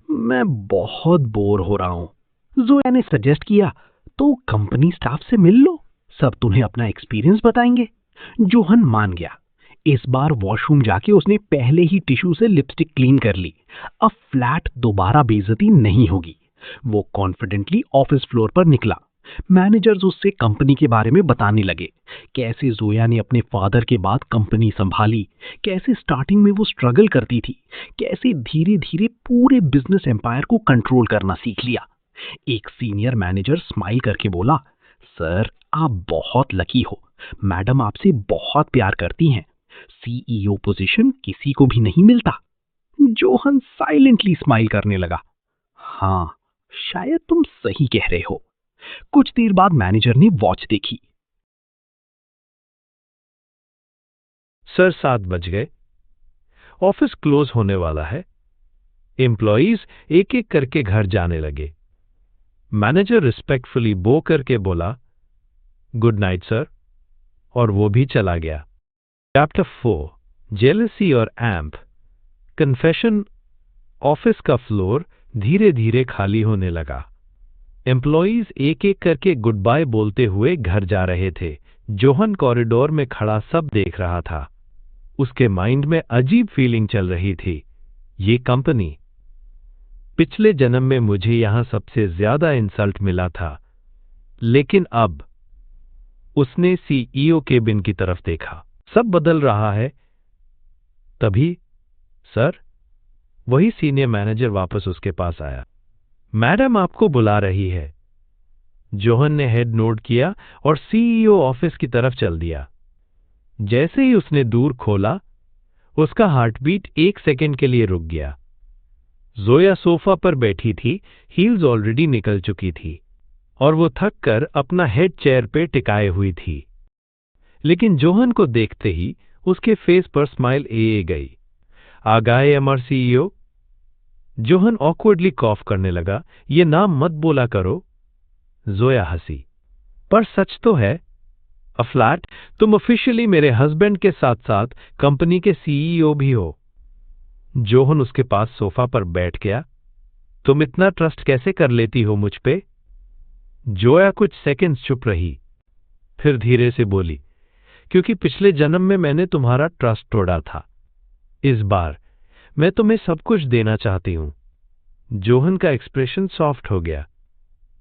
मैं बहुत बोर हो रहा हूं। जोया ने सजेस्ट किया, तो कंपनी स्टाफ से मिल लो, सब तुम्हें अपना एक्सपीरियंस बताएंगे। जोहन मान गया। इस बार वॉशरूम जाके उसने पहले ही टिश्यू से लिपस्टिक क्लीन कर ली। अब फ्लैट दोबारा बेइज्जती नहीं होगी। वो कॉन्फिडेंटली ऑफिस फ्लोर पर निकला। मैनेजर्स उससे कंपनी के बारे में बताने लगे, कैसे जोया ने अपने फादर के बाद कंपनी संभाली, कैसे स्टार्टिंग में वो स्ट्रगल करती थी, कैसे धीरे धीरे पूरे बिजनेस एम्पायर को कंट्रोल करना सीख लिया। एक सीनियर मैनेजर स्माइल करके बोला, सर आप बहुत लकी हो, मैडम आपसे बहुत प्यार करती हैं, सीईओ पोजीशन किसी को भी नहीं मिलता। जोहन साइलेंटली स्माइल करने लगा, हाँ शायद तुम सही कह रहे हो। कुछ देर बाद मैनेजर ने वॉच देखी। सर 7 बज गए, ऑफिस क्लोज होने वाला है। एम्प्लॉइज एक एक करके घर जाने लगे। मैनेजर रिस्पेक्टफुली बो करके बोला, गुड नाइट सर, और वो भी चला गया। चैप्टर 4, जेलसी और एम्प। कन्फेशन। ऑफिस का फ्लोर धीरे धीरे खाली होने लगा। एम्प्लॉइज एक एक करके गुड बाय बोलते हुए घर जा रहे थे। जोहन कॉरिडोर में खड़ा सब देख रहा था। उसके माइंड में अजीब फीलिंग चल रही थी। ये कंपनी, पिछले जन्म में मुझे यहां सबसे ज्यादा इंसल्ट मिला था, लेकिन अब उसने सीईओ केबिन की तरफ देखा। सब बदल रहा है। तभी सर, वही सीनियर मैनेजर वापस उसके पास आया। मैडम आपको बुला रही है। जोहन ने हेड नोड किया और सीईओ ऑफिस की तरफ चल दिया। जैसे ही उसने दूर खोला, उसका हार्टबीट 1 सेकंड के लिए रुक गया। जोया सोफा पर बैठी थी, हील्स ऑलरेडी निकल चुकी थी और वो थक कर अपना हेड चेयर पे टिकाए हुई थी। लेकिन जोहन को देखते ही उसके फेस पर स्माइल ए गई। आ गए एमआर सीईओ। जोहन ऑकवर्डली कॉफ करने लगा। ये नाम मत बोला करो। जोया हंसी, पर सच तो है। अ फ्लैट, तुम ऑफिशियली मेरे हस्बैंड के साथ साथ कंपनी के सीईओ भी हो। जोहन उसके पास सोफा पर बैठ गया। तुम इतना ट्रस्ट कैसे कर लेती हो मुझ पे? जोया कुछ सेकंड्स चुप रही, फिर धीरे से बोली, क्योंकि पिछले जन्म में मैंने तुम्हारा ट्रस्ट तोड़ा था। इस बार मैं तुम्हें सब कुछ देना चाहती हूं। जोहन का एक्सप्रेशन सॉफ्ट हो गया।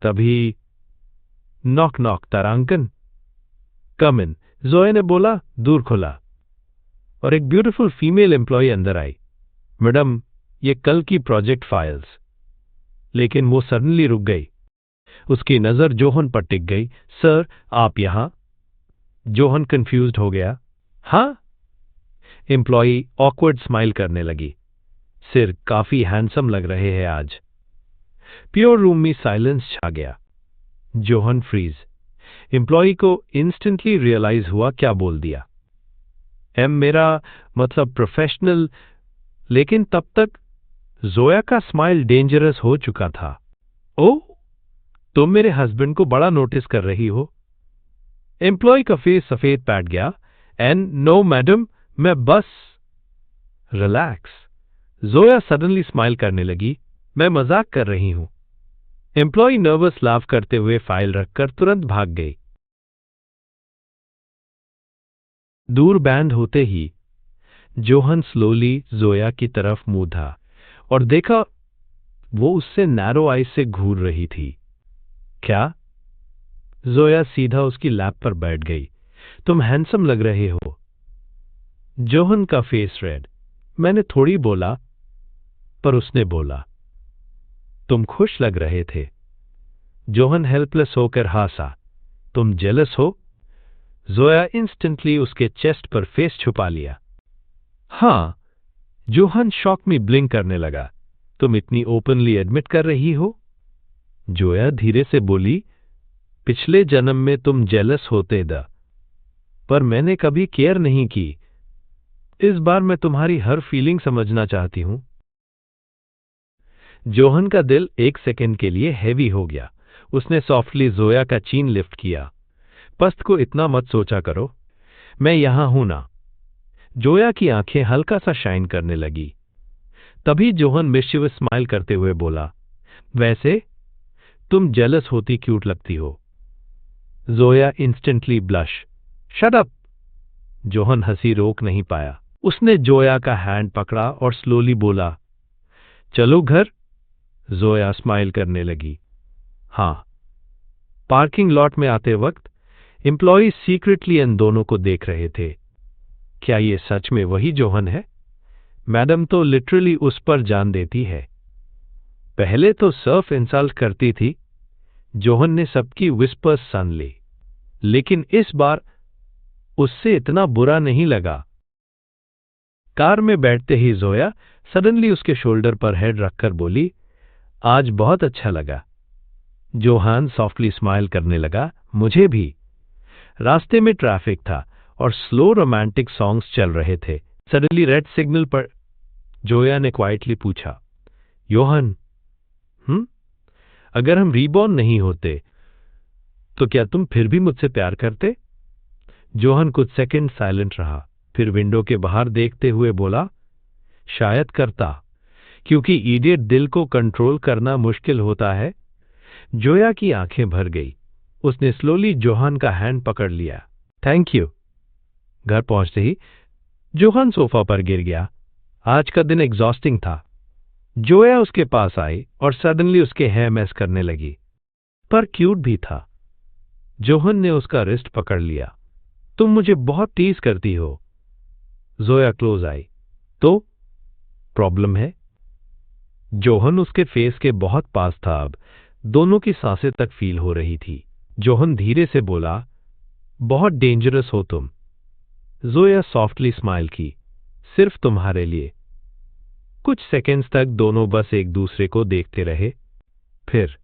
तभी नॉक नॉक, तारांकन। कम इन, जोया ने बोला। दूर खुला और एक ब्यूटीफुल फीमेल एम्प्लॉय अंदर आई। मैडम, ये कल की प्रोजेक्ट फाइल्स। लेकिन वो सडनली रुक गई। उसकी नजर जोहन पर टिक गई। सर, आप यहां? जोहन कंफ्यूज्ड हो गया। हां? एम्प्लॉई ऑकवर्ड स्माइल करने लगी। सिर, काफी हैंडसम लग रहे हैं आज। प्योर रूम में साइलेंस छा गया। Johan freeze. एम्प्लॉई को इंस्टेंटली रियलाइज हुआ क्या बोल दिया। मेरा मतलब प्रोफेशनल। लेकिन तब तक जोया का स्माइल डेंजरस हो चुका था। ओह, तुम मेरे हस्बैंड को बड़ा नोटिस कर रही हो। एम्प्लॉय का फेस सफेद पैट गया। एंड नो मैडम, मैं बस। रिलैक्स। जोया सडनली स्माइल करने लगी। मैं मजाक कर रही हूं। एम्प्लॉय नर्वस लाफ करते हुए फाइल रखकर तुरंत भाग गई। दूर बैंड होते ही जोहन स्लोली जोया की तरफ मुंहा और देखा वो उससे नैरो आइज से घूर रही थी। क्या? जोया सीधा उसकी लैप पर बैठ गई। तुम हैंडसम लग रहे हो। जोहन का फेस रेड। मैंने थोड़ी बोला, पर उसने बोला। तुम खुश लग रहे थे। जोहन हेल्पलेस होकर हंसा। तुम जेलस हो? जोया इंस्टेंटली उसके चेस्ट पर फेस छुपा लिया। हां। जोहन शॉक में ब्लिंक करने लगा। तुम इतनी ओपनली एडमिट कर रही हो? जोया धीरे से बोली, पिछले जन्म में तुम जेलस होते दा, पर मैंने कभी केयर नहीं की। इस बार मैं तुम्हारी हर फीलिंग समझना चाहती हूं। जोहन का दिल 1 सेकंड के लिए हैवी हो गया। उसने सॉफ्टली जोया का चीन लिफ्ट किया। पस्त को इतना मत सोचा करो। मैं यहां हूं ना। जोया की आंखें हल्का सा शाइन करने लगी। तभी जोहन मिस्chievous स्माइल करते हुए बोला, वैसे तुम जेलस होती क्यूट लगती हो। Zoya instantly blush. Shut up. Johan हंसी रोक नहीं पाया। उसने जोया का हैंड पकड़ा और स्लोली बोला, चलो घर। जोया स्माइल करने लगी। हां। पार्किंग लॉट में आते वक्त एम्प्लॉय सीक्रेटली इन दोनों को देख रहे थे। क्या ये सच में वही जोहन है? मैडम तो लिटरली उस पर जान देती है। पहले तो सर्फ इंसल्ट करती थी, जोहन ने सबकी विस्पर्स सुन ली, लेकिन इस बार उससे इतना बुरा नहीं लगा। कार में बैठते ही जोया सडनली उसके शोल्डर पर हेड रखकर बोली, आज बहुत अच्छा लगा। जोहान सॉफ्टली स्माइल करने लगा, मुझे भी। रास्ते में ट्रैफिक था और स्लो रोमांटिक सॉन्ग्स चल रहे थे। सडनली रेड सिग्नल पर जोया ने क्वाइटली पूछा, योहन, अगर हम रीबॉर्न नहीं होते तो क्या तुम फिर भी मुझसे प्यार करते? जोहन कुछ सेकंड साइलेंट रहा, फिर विंडो के बाहर देखते हुए बोला, शायद करता, क्योंकि इडियट दिल को कंट्रोल करना मुश्किल होता है। जोया की आंखें भर गई। उसने स्लोली जोहान का हैंड पकड़ लिया। Thank you. घर पहुंचते ही जोहान सोफा पर गिर गया। आज का दिन एग्जॉस्टिंग था। जोया उसके पास आई और सडनली उसके हेयर मैस करने लगी, पर क्यूट भी था। जोहन ने उसका रिस्ट पकड़ लिया। तुम मुझे बहुत टीज करती हो। जोया क्लोज आई। तो प्रॉब्लम है? जोहन उसके फेस के बहुत पास था। अब दोनों की सांसें तक फील हो रही थी। जोहन धीरे से बोला, बहुत डेंजरस हो तुम। जोया सॉफ्टली स्माइल की, सिर्फ तुम्हारे लिए। कुछ सेकेंड्स तक दोनों बस एक दूसरे को देखते रहे। फिर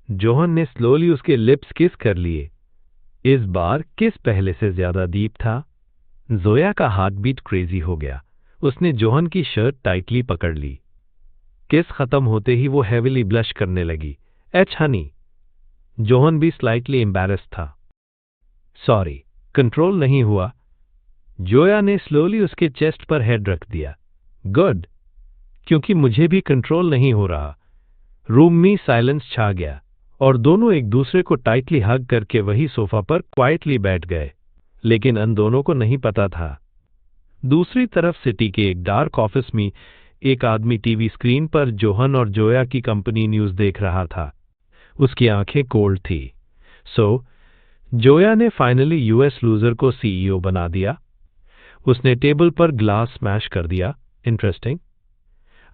जोहन ने स्लोली उसके लिप्स किस कर लिए। इस बार किस पहले से ज्यादा डीप था। जोया का हार्ट बीट क्रेजी हो गया। उसने जोहन की शर्ट टाइटली पकड़ ली। किस खत्म होते ही वो हेविली ब्लश करने लगी। एच हनी। जोहन भी स्लाइटली एम्बैरेस्ड था। सॉरी, कंट्रोल नहीं हुआ। जोया ने स्लोली उसके चेस्ट पर हेड रख दिया। गुड, क्योंकि मुझे भी कंट्रोल नहीं हो रहा। रूम में साइलेंस छा गया और दोनों एक दूसरे को टाइटली हग करके वही सोफा पर क्वाइटली बैठ गए। लेकिन उन दोनों को नहीं पता था, दूसरी तरफ सिटी के एक डार्क ऑफिस में एक आदमी टीवी स्क्रीन पर जोहन और जोया की कंपनी न्यूज देख रहा था। उसकी आंखें कोल्ड थी। जोया ने फाइनली यूएस लूजर को सीईओ बना दिया। उसने टेबल पर ग्लास स्मैश कर दिया। इंटरेस्टिंग।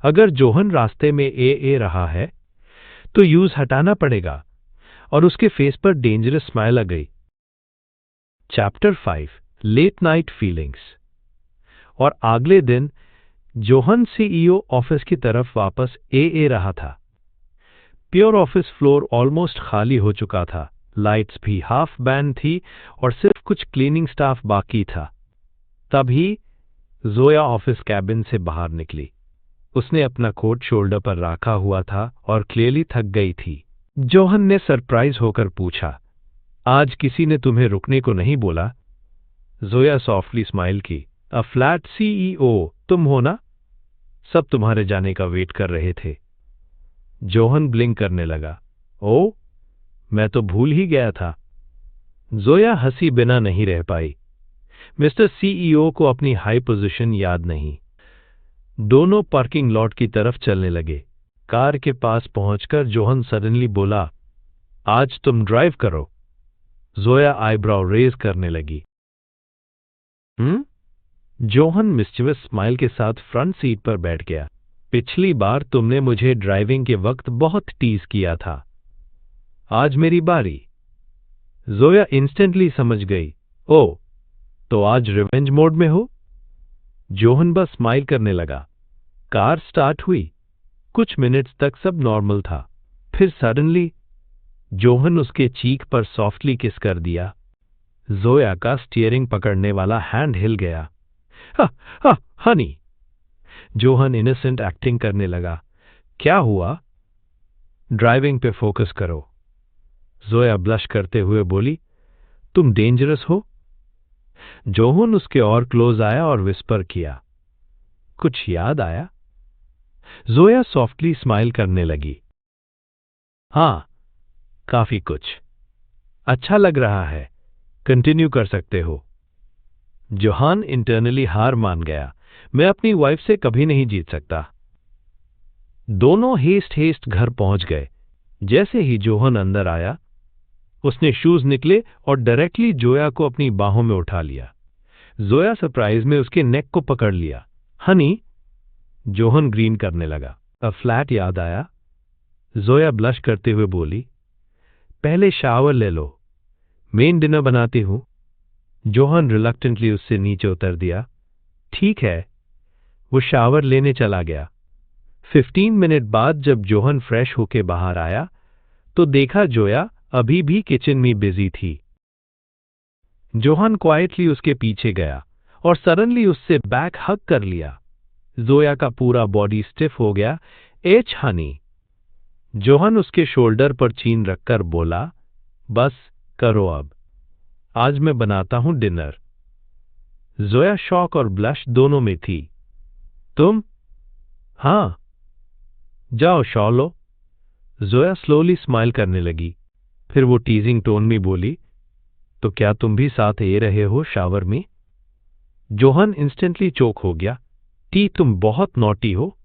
अगर जोहन रास्ते में ए रहा है तो यूज हटाना पड़ेगा। और उसके फेस पर डेंजरस स्माइल आ गई। Chapter 5 late night feelings. और अगले दिन जोहन सीईओ ऑफिस की तरफ वापस ए रहा था। प्योर ऑफिस फ्लोर ऑलमोस्ट खाली हो चुका था। लाइट्स भी हाफ बैन थी और सिर्फ कुछ क्लीनिंग स्टाफ बाकी था। तभी जोया ऑफिस कैबिन से बाहर निकली। उसने अपना कोट शोल्डर पर रखा हुआ था और क्लियरली थक गई थी। जोहन ने सरप्राइज होकर पूछा, आज किसी ने तुम्हें रुकने को नहीं बोला? जोया सॉफ्टली स्माइल की। अ फ्लैट सीईओ तुम हो ना? सब तुम्हारे जाने का वेट कर रहे थे। जोहन ब्लिंक करने लगा। ओ, मैं तो भूल ही गया था। जोया हंसी बिना नहीं रह पाई। मिस्टर सीईओ को अपनी हाई पोजीशन याद नहीं। दोनों पार्किंग लॉट की तरफ चलने लगे। कार के पास पहुंचकर जोहन सडनली बोला, आज तुम ड्राइव करो। जोया आईब्राउ रेज करने लगी। जोहन मिस्चिवस स्माइल के साथ फ्रंट सीट पर बैठ गया। पिछली बार तुमने मुझे ड्राइविंग के वक्त बहुत टीज किया था। आज मेरी बारी। जोया इंस्टेंटली समझ गई। ओ, तो आज रिवेंज मोड में हो? जोहन बस स्माइल करने लगा। कार स्टार्ट हुई। कुछ मिनट्स तक सब नॉर्मल था। फिर सडनली जोहन उसके चीक पर सॉफ्टली किस कर दिया। जोया का स्टीयरिंग पकड़ने वाला हैंड हिल गया। हनी। जोहन इनोसेंट एक्टिंग करने लगा। क्या हुआ? ड्राइविंग पे फोकस करो। जोया ब्लश करते हुए बोली, तुम डेंजरस हो? जोहन उसके और क्लोज आया और विस्पर किया, कुछ याद आया? जोया सॉफ्टली स्माइल करने लगी। हाँ, काफी कुछ। अच्छा लग रहा है, कंटिन्यू कर सकते हो। जोहान इंटरनली हार मान गया। मैं अपनी वाइफ से कभी नहीं जीत सकता। दोनों हेस्ट घर पहुंच गए। जैसे ही जोहन अंदर आया, उसने शूज निकले और डायरेक्टली जोया को अपनी बाहों में उठा लिया। जोया सरप्राइज में उसके नेक को पकड़ लिया। हनी, जोहन ग्रीन करने लगा। अब फ्लैट याद आया? जोया ब्लश करते हुए बोली, पहले शावर ले लो, मेन डिनर बनाती हूं। जोहन रिलक्टेंटली उससे नीचे उतर दिया। ठीक है। वो शावर लेने चला गया। 15 मिनट बाद जब जोहन फ्रेश होके बाहर आया तो देखा जोया अभी भी किचन में बिजी थी। जोहन क्वाइटली उसके पीछे गया और सडनली उससे बैक हग कर लिया। जोया का पूरा बॉडी स्टिफ हो गया। एच हनी। जोहन उसके शोल्डर पर चीन रखकर बोला, बस करो अब, आज मैं बनाता हूं डिनर। जोया शॉक और ब्लश दोनों में थी। तुम? हां, जाओ शॉल लो। जोया स्लोली स्माइल करने लगी। फिर वो टीजिंग टोन में बोली, तो क्या तुम भी साथ ए रहे हो शावर में? जोहन इंस्टेंटली चोक हो गया। टी, तुम बहुत नॉटी हो।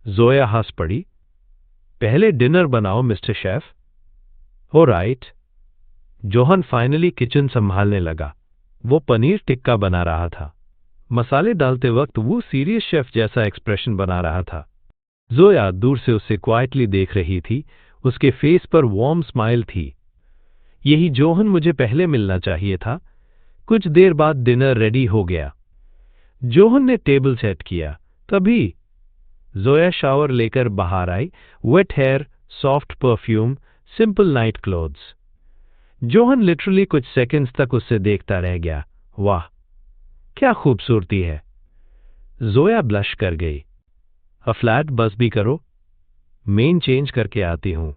जोया हंस पड़ी। पहले डिनर बनाओ मिस्टर शेफ। हो राइट। जोहन फाइनली किचन संभालने लगा। वो पनीर टिक्का बना रहा था। मसाले डालते वक्त वो सीरियस शेफ जैसा एक्सप्रेशन बना रहा था। जोया दूर से उसे क्वाइटली देख रही थी। उसके फेस पर वार्म स्माइल थी। यही जोहन मुझे पहले मिलना चाहिए था। कुछ देर बाद डिनर रेडी हो गया। जोहन ने टेबल सेट किया। तभी जोया शावर लेकर बाहर आई। Wet hair, soft perfume, simple night clothes. Johan literally कुछ सेकंड्स तक उससे देखता रह गया। वाह, क्या खूबसूरती है। जोया ब्लश कर गई। फ्लैट बस भी करो, मेन चेंज करके आती हूं।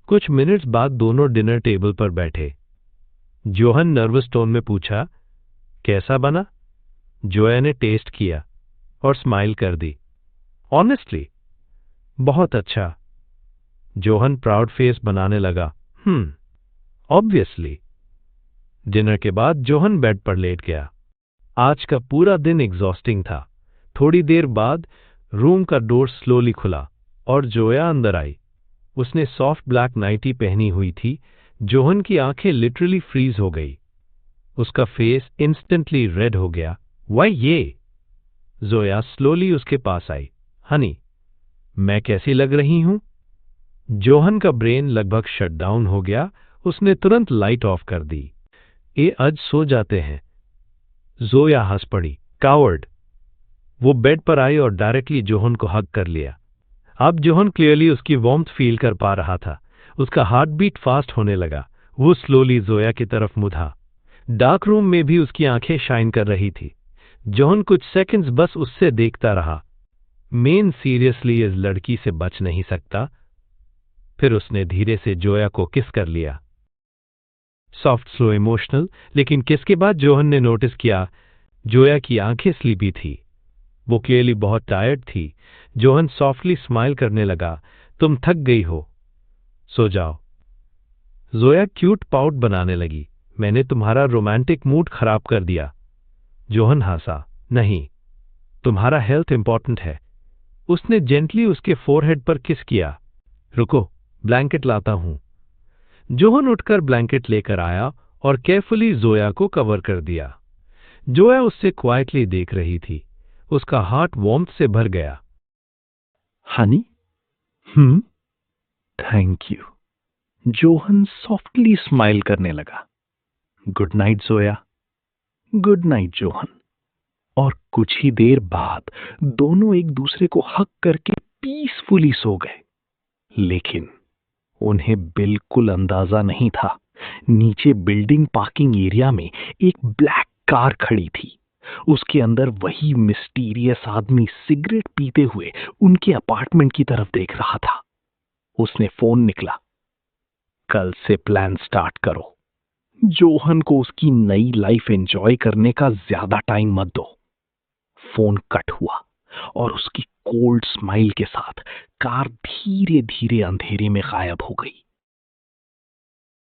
कुछ मिनट्स बाद दोनों डिनर टेबल पर बैठे। जोहन नर्वस टोन में पूछा, कैसा बना? जोया ने टेस्ट किया और स्माइल कर दी। ऑनेस्टली बहुत अच्छा। जोहन प्राउड फेस बनाने लगा। ऑब्वियसली। डिनर के बाद जोहन बेड पर लेट गया। आज का पूरा दिन एग्जॉस्टिंग था। थोड़ी देर बाद रूम का डोर स्लोली खुला और जोया अंदर आई। उसने सॉफ्ट ब्लैक नाइटी पहनी हुई थी। जोहन की आंखें लिटरली फ्रीज हो गई। उसका फेस इंस्टेंटली रेड हो गया। वाई ये? जोया स्लोली उसके पास आई। हनी, मैं कैसी लग रही हूं? जोहन का ब्रेन लगभग शटडाउन हो गया। उसने तुरंत लाइट ऑफ कर दी। ये आज सो जाते हैं। जोया हंस पड़ी। कावर्ड। वो बेड पर आई और डायरेक्टली जोहन को हग कर लिया। अब जोहन क्लियरली उसकी वार्मथ फील कर पा रहा था। उसका हार्ट बीट फास्ट होने लगा। वो स्लोली जोया की तरफ मुड़ा। डार्क रूम में भी उसकी आंखें शाइन कर रही थी। जोहन कुछ सेकंड्स बस उससे देखता रहा। मेन सीरियसली इस लड़की से बच नहीं सकता। फिर उसने धीरे से जोया को किस कर लिया। सॉफ्ट, स्लो, इमोशनल, लेकिन किस के बाद जोहन ने नोटिस किया जोया की आंखें स्लीपी थी। वो क्लियरली बहुत टायर्ड थी। जोहन सॉफ्टली स्माइल करने लगा। तुम थक गई हो, सो जाओ। जोया क्यूट पाउट बनाने लगी। मैंने तुम्हारा रोमांटिक मूड खराब कर दिया। जोहन हंसा। नहीं, तुम्हारा हेल्थ इंपॉर्टेंट है। उसने जेंटली उसके फोरहेड पर किस किया। रुको, ब्लैंकेट लाता हूं। जोहन उठकर ब्लैंकेट लेकर आया और केयरफुली जोया को कवर कर दिया। जोया उससे क्वाइटली देख रही थी। उसका हार्ट वार्मथ से भर गया। Honey? Thank you. Johan softly smile करने लगा। Good night Zoya. Good night Johan. और कुछ ही देर बाद दोनों एक दूसरे को हग करके पीसफुली सो गए। लेकिन उन्हें बिल्कुल अंदाजा नहीं था, नीचे बिल्डिंग पार्किंग एरिया में एक ब्लैक कार खड़ी थी। उसके अंदर वही मिस्टीरियस आदमी सिगरेट पीते हुए उनके अपार्टमेंट की तरफ देख रहा था। उसने फोन निकला। कल से प्लान स्टार्ट करो, जोहन को उसकी नई लाइफ एंजॉय करने का ज्यादा टाइम मत दो। फोन कट हुआ और उसकी कोल्ड स्माइल के साथ कार धीरे धीरे अंधेरे में गायब हो गई।